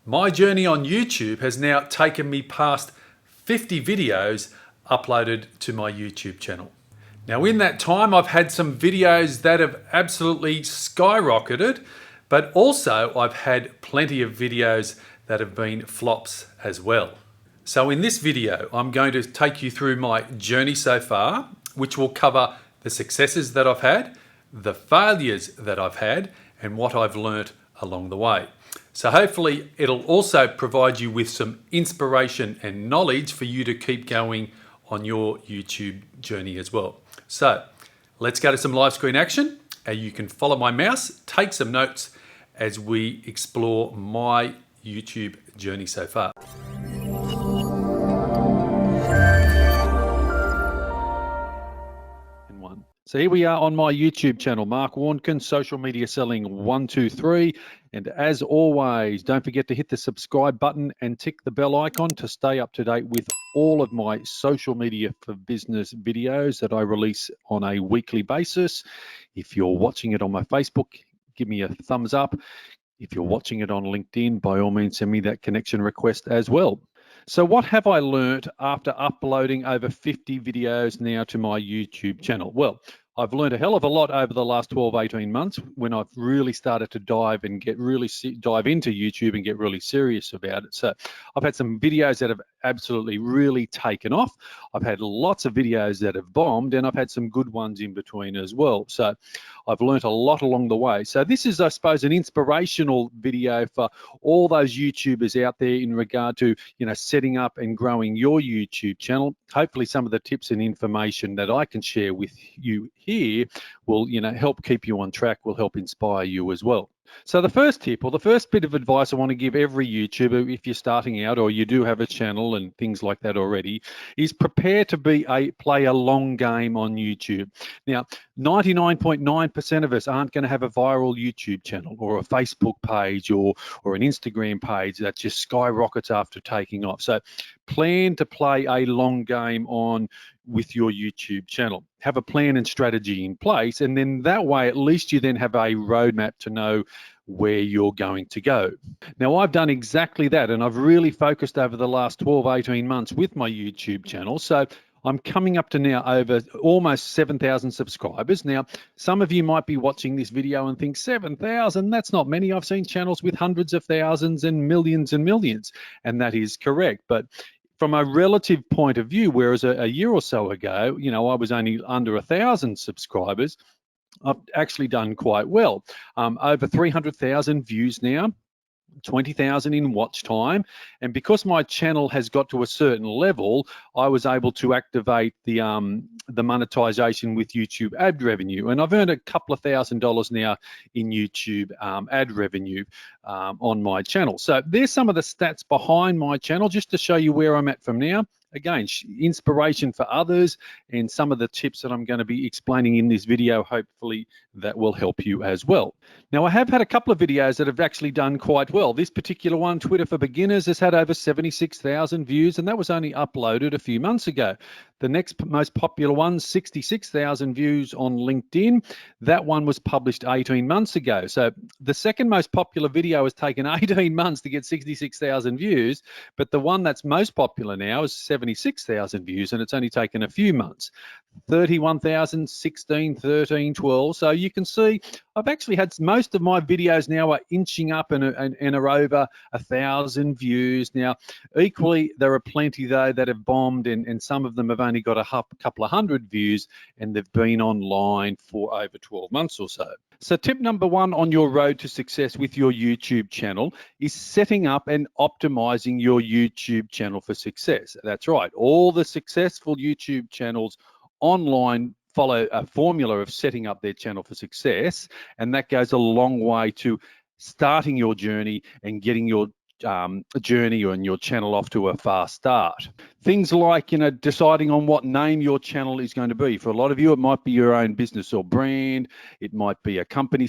My journey on YouTube has now taken me past 50 videos uploaded to my YouTube channel. Now in that time, I've had some videos that have absolutely skyrocketed, but also I've had plenty of videos that have been flops as well. So in this video, I'm going to take you through my journey so far, which will cover the successes that I've had, the failures that I've had, and what I've learnt along the way. So hopefully it'll also provide you with some inspiration and knowledge for you to keep going on your YouTube journey as well. So let's go to some live screen action, and you can follow my mouse, take some notes as we explore my YouTube journey so far. So here we are on my YouTube channel, Mark Warnkin, Social Media Selling 123. And as always, don't forget to hit the subscribe button and tick the bell icon to stay up to date with all of my social media for business videos that I release on a weekly basis. If you're watching it on my Facebook, give me a thumbs up. If you're watching it on LinkedIn, by all means, send me that connection request as well. So what have I learned after uploading over 50 videos now to my YouTube channel? Well, I've learned a hell of a lot over the last 12, 18 months when I've really started to dive into YouTube and get really serious about it. So I've had some videos that have absolutely really taken off. I've had lots of videos that have bombed, and I've had some good ones in between as well. So I've learned a lot along the way. So this is, I suppose, an inspirational video for all those YouTubers out there in regard to, setting up and growing your YouTube channel. Hopefully some of the tips and information that I can share with you here will, help keep you on track, will help inspire you as well. So the first tip, or the first bit of advice I want to give every YouTuber, if you're starting out or you do have a channel and things like that already, is prepare to play a long game on YouTube. Now, 99.9% of us aren't going to have a viral YouTube channel or a Facebook page or an Instagram page that just skyrockets after taking off. So plan to play a long game with your YouTube channel. Have a plan and strategy in place, and then that way at least you then have a roadmap to know where you're going to go. Now I've done exactly that, and I've really focused over the last 12, 18 months with my YouTube channel. So I'm coming up to now over almost 7,000 subscribers. Now, some of you might be watching this video and think 7,000, that's not many. I've seen channels with hundreds of thousands and millions, and that is correct. But from a relative point of view, whereas a year or so ago, I was only under 1,000 subscribers, I've actually done quite well. Over 300,000 views now, 20,000 in watch time, and because my channel has got to a certain level, I was able to activate the monetization with YouTube ad revenue, and I've earned a couple of $1,000s now in YouTube ad revenue on my channel. So there's some of the stats behind my channel just to show you where I'm at from now. Again, inspiration for others, and some of the tips that I'm going to be explaining in this video, hopefully that will help you as well. Now, I have had a couple of videos that have actually done quite well. This particular one, Twitter for Beginners, has had over 76,000 views, and that was only uploaded a few months ago. The next most popular one, 66,000 views on LinkedIn. That one was published 18 months ago. So the second most popular video has taken 18 months to get 66,000 views, but the one that's most popular now is 76,000 views, and it's only taken a few months. 31,000, 16, 13, 12. So you can see I've actually had most of my videos now are inching up and are over 1,000 views. Now, equally, there are plenty though that have bombed, and some of them have only got a couple of hundred views, and they've been online for over 12 months or so. So tip number one on your road to success with your YouTube channel is setting up and optimizing your YouTube channel for success. That's right. All the successful YouTube channels online follow a formula of setting up their channel for success, and that goes a long way to starting your journey and getting your journey and your channel off to a fast start. Things like, deciding on what name your channel is going to be. For a lot of you, it might be your own business or brand. It might be a company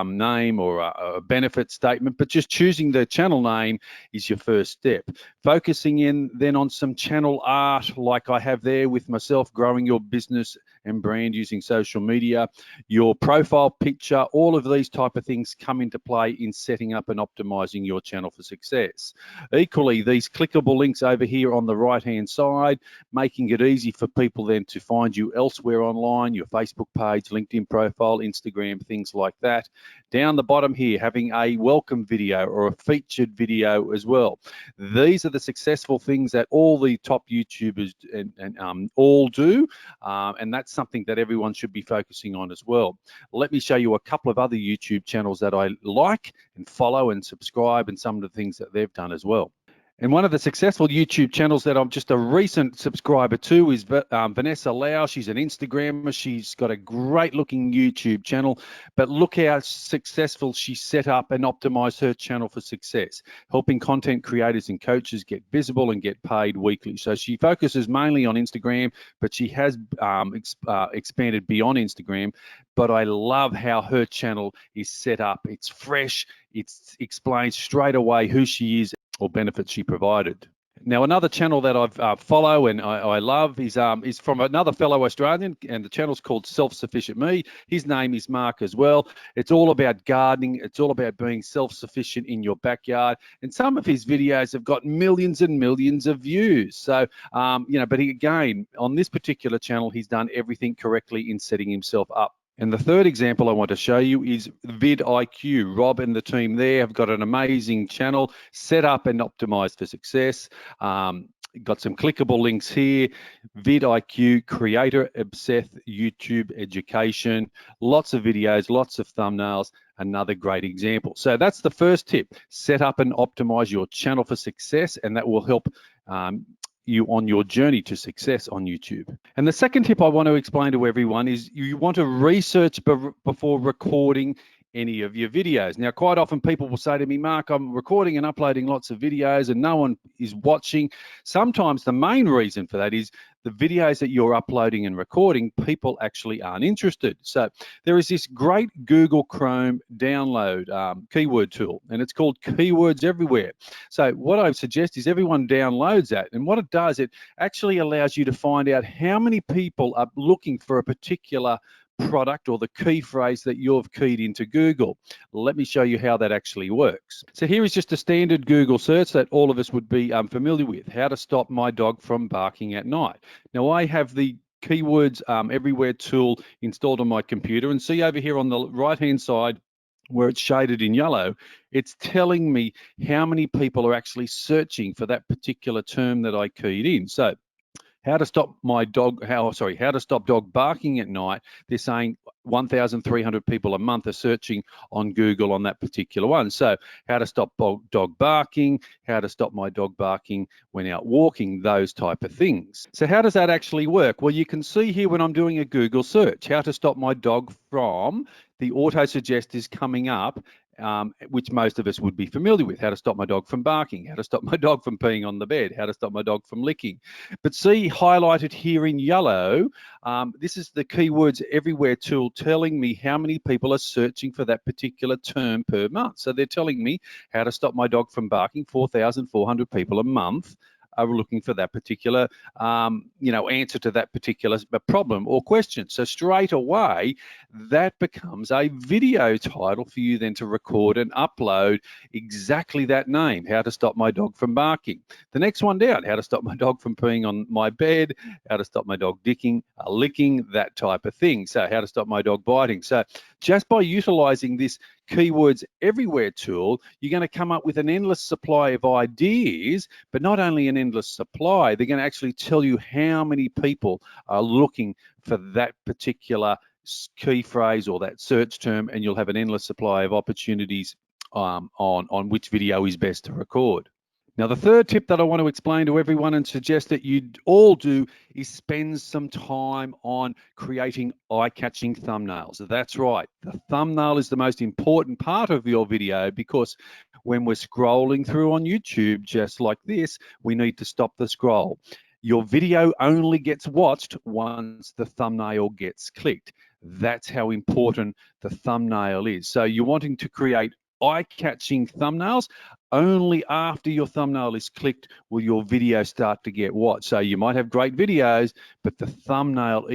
name or a benefit statement, but just choosing the channel name is your first step. Focusing in then on some channel art like I have there with myself, growing your business and brand using social media, your profile picture, all of these type of things come into play in setting up and optimizing your channel for success. Equally, these clickable links over here on the right-hand side, making it easy for people then to find you elsewhere online, your Facebook page, LinkedIn profile, Instagram, things like that. Down the bottom here, having a welcome video or a featured video as well. These are the successful things that all the top YouTubers and all do, and that's something that everyone should be focusing on as well. Let me show you a couple of other YouTube channels that I like and follow and subscribe, and some of the things that they've done as well. And one of the successful YouTube channels that I'm just a recent subscriber to is Vanessa Lau. She's an Instagrammer. She's got a great looking YouTube channel, but look how successful she set up and optimized her channel for success, helping content creators and coaches get visible and get paid weekly. So she focuses mainly on Instagram, but she has expanded beyond Instagram. But I love how her channel is set up. It's fresh. It explains straight away who she is or benefits she provided. Now, another channel that I follow and I love is from another fellow Australian, and the channel's called SelfSufficient Me. His name is Mark as well. It's all about gardening. It's all about being self-sufficient in your backyard. And some of his videos have got millions and millions of views. So, but again, on this particular channel, he's done everything correctly in setting himself up. And the third example I want to show you is VidIQ. Rob and the team there have got an amazing channel set up and optimized for success. Got some clickable links here. VidIQ, creator obsessed YouTube education, lots of videos, lots of thumbnails, another great example. So that's the first tip. Set up and optimize your channel for success, and that will help you on your journey to success on YouTube. And the second tip I want to explain to everyone is you want to research before recording any of your videos. Now, quite often people will say to me, Mark, I'm recording and uploading lots of videos and no one is watching. Sometimes the main reason for that is the videos that you're uploading and recording, people actually aren't interested. So there is this great Google Chrome download keyword tool, and it's called Keywords Everywhere. So what I suggest is everyone downloads that, and what it does, it actually allows you to find out how many people are looking for a particular product or the key phrase that you've keyed into Google. Let me show you how that actually works. So here is just a standard Google search that all of us would be familiar with. How to stop my dog from barking at night. Now I have the Keywords Everywhere tool installed on my computer, and see over here on the right hand side where it's shaded in yellow, it's telling me how many people are actually searching for that particular term that I keyed in. So how to stop dog barking at night. They're saying 1,300 people a month are searching on Google on that particular one. So how to stop dog barking, how to stop my dog barking when out walking, those type of things. So how does that actually work? Well, you can see here when I'm doing a Google search, how to stop my dog from, the auto suggest is coming up, which most of us would be familiar with. How to stop my dog from barking, how to stop my dog from peeing on the bed, how to stop my dog from licking. But see, highlighted here in yellow, this is the Keywords Everywhere tool telling me how many people are searching for that particular term per month. So they're telling me how to stop my dog from barking, 4,400 people a month are looking for that particular, answer to that particular problem or question. So straight away, that becomes a video title for you then to record and upload exactly that name, how to stop my dog from barking. The next one down, how to stop my dog from peeing on my bed, how to stop my dog licking, that type of thing. So how to stop my dog biting. So just by utilizing this Keywords Everywhere tool, you're going to come up with an endless supply of ideas, but not only an endless supply, they're going to actually tell you how many people are looking for that particular key phrase or that search term, and you'll have an endless supply of opportunities on which video is best to record. Now, the third tip that I want to explain to everyone and suggest that you all do is spend some time on creating eye-catching thumbnails. That's right. The thumbnail is the most important part of your video, because when we're scrolling through on YouTube, just like this, we need to stop the scroll. Your video only gets watched once the thumbnail gets clicked. That's how important the thumbnail is. So you're wanting to create eye-catching thumbnails. Only after your thumbnail is clicked will your video start to get watched. So you might have great videos, but the thumbnail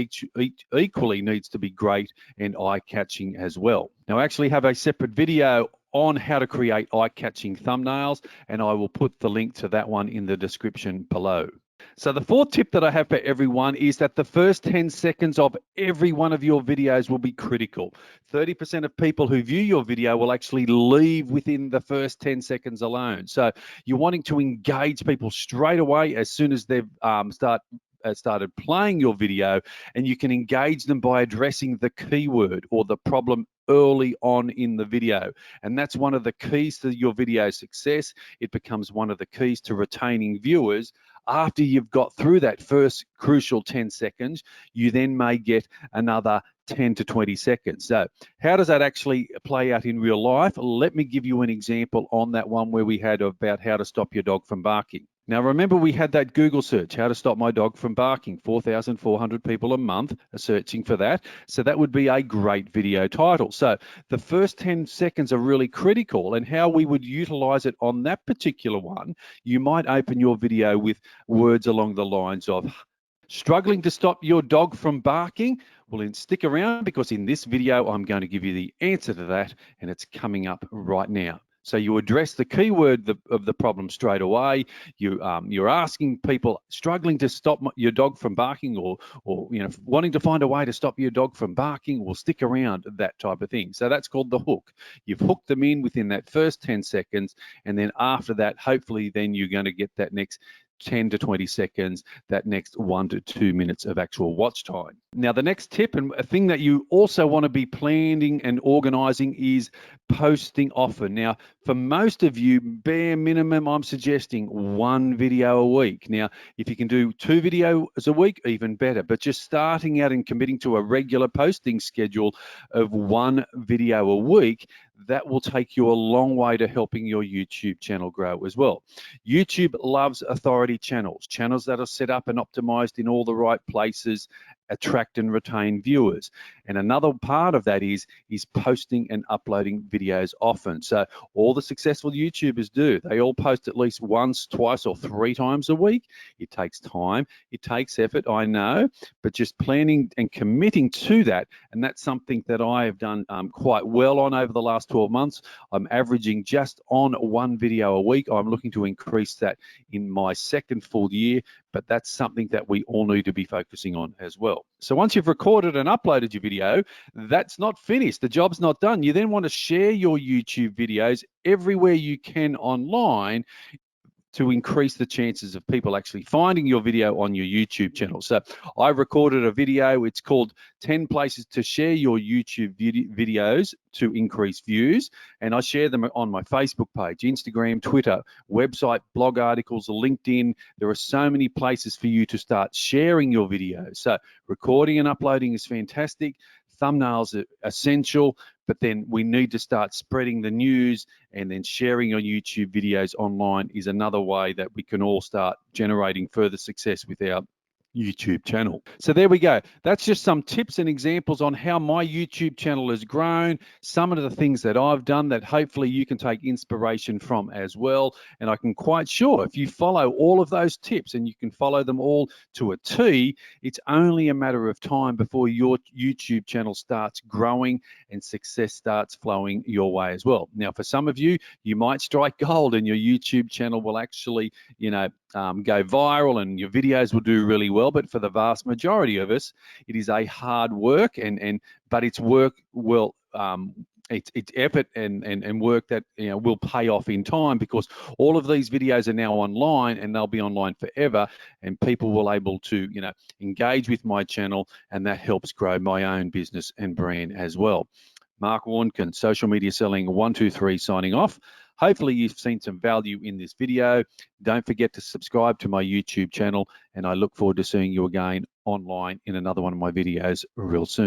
equally needs to be great and eye-catching as well. Now, I actually have a separate video on how to create eye-catching thumbnails, and I will put the link to that one in the description below. So the fourth tip that I have for everyone is that the first 10 seconds of every one of your videos will be critical. 30% of people who view your video will actually leave within the first 10 seconds alone. So you're wanting to engage people straight away as soon as they've started playing your video, and you can engage them by addressing the keyword or the problem early on in the video. And that's one of the keys to your video success. It becomes one of the keys to retaining viewers. After you've got through that first crucial 10 seconds, you then may get another 10 to 20 seconds. So how does that actually play out in real life? Let me give you an example on that one where we had about how to stop your dog from barking. Now, remember, we had that Google search, how to stop my dog from barking. 4,400 people a month are searching for that. So that would be a great video title. So the first 10 seconds are really critical, and how we would utilize it on that particular one, you might open your video with words along the lines of, struggling to stop your dog from barking? Well, then stick around, because in this video, I'm going to give you the answer to that, and it's coming up right now. So you address the keyword of the problem straight away. You're asking people struggling to stop your dog from barking, or wanting to find a way to stop your dog from barking. Will stick around, that type of thing. So that's called the hook. You've hooked them in within that first 10 seconds, and then after that, hopefully, then you're going to get that next 10 to 20 seconds, that next 1 to 2 minutes of actual watch time. Now, the next tip, and a thing that you also want to be planning and organizing, is posting often. Now, for most of you, bare minimum, I'm suggesting 1 video a week. Now, if you can do 2 videos a week, even better, but just starting out and committing to a regular posting schedule of 1 video a week, that will take you a long way to helping your YouTube channel grow as well. YouTube loves authority channels, channels that are set up and optimized in all the right places, attract and retain viewers. And another part of that is posting and uploading videos often. So all the successful YouTubers do, they all post at least once, twice, or 3 times a week. It takes time, it takes effort, I know, but just planning and committing to that, and that's something that I have done quite well on over the last 12 months. I'm averaging just on 1 video a week. I'm looking to increase that in my second full year, but that's something that we all need to be focusing on as well. So once you've recorded and uploaded your video, that's not finished. The job's not done. You then want to share your YouTube videos everywhere you can online to increase the chances of people actually finding your video on your YouTube channel. So I recorded a video. It's called 10 Places to Share Your YouTube Videos to Increase Views. And I share them on my Facebook page, Instagram, Twitter, website, blog articles, LinkedIn. There are so many places for you to start sharing your videos. So recording and uploading is fantastic. Thumbnails are essential, but then we need to start spreading the news, and then sharing your YouTube videos online is another way that we can all start generating further success with our YouTube channel. So there we go. That's just some tips and examples on how my YouTube channel has grown, some of the things that I've done that hopefully you can take inspiration from as well. And I can quite sure if you follow all of those tips, and you can follow them all to a T, it's only a matter of time before your YouTube channel starts growing and success starts flowing your way as well. Now, for some of you, you might strike gold and your YouTube channel will actually, go viral and your videos will do really well. But for the vast majority of us, it is a hard work, but it's work will it's effort and work that will pay off in time, because all of these videos are now online, and they'll be online forever, and people will able to engage with my channel, and that helps grow my own business and brand as well. Mark Warnken, Social Media Selling 123, signing off. Hopefully you've seen some value in this video. Don't forget to subscribe to my YouTube channel, and I look forward to seeing you again online in another one of my videos real soon.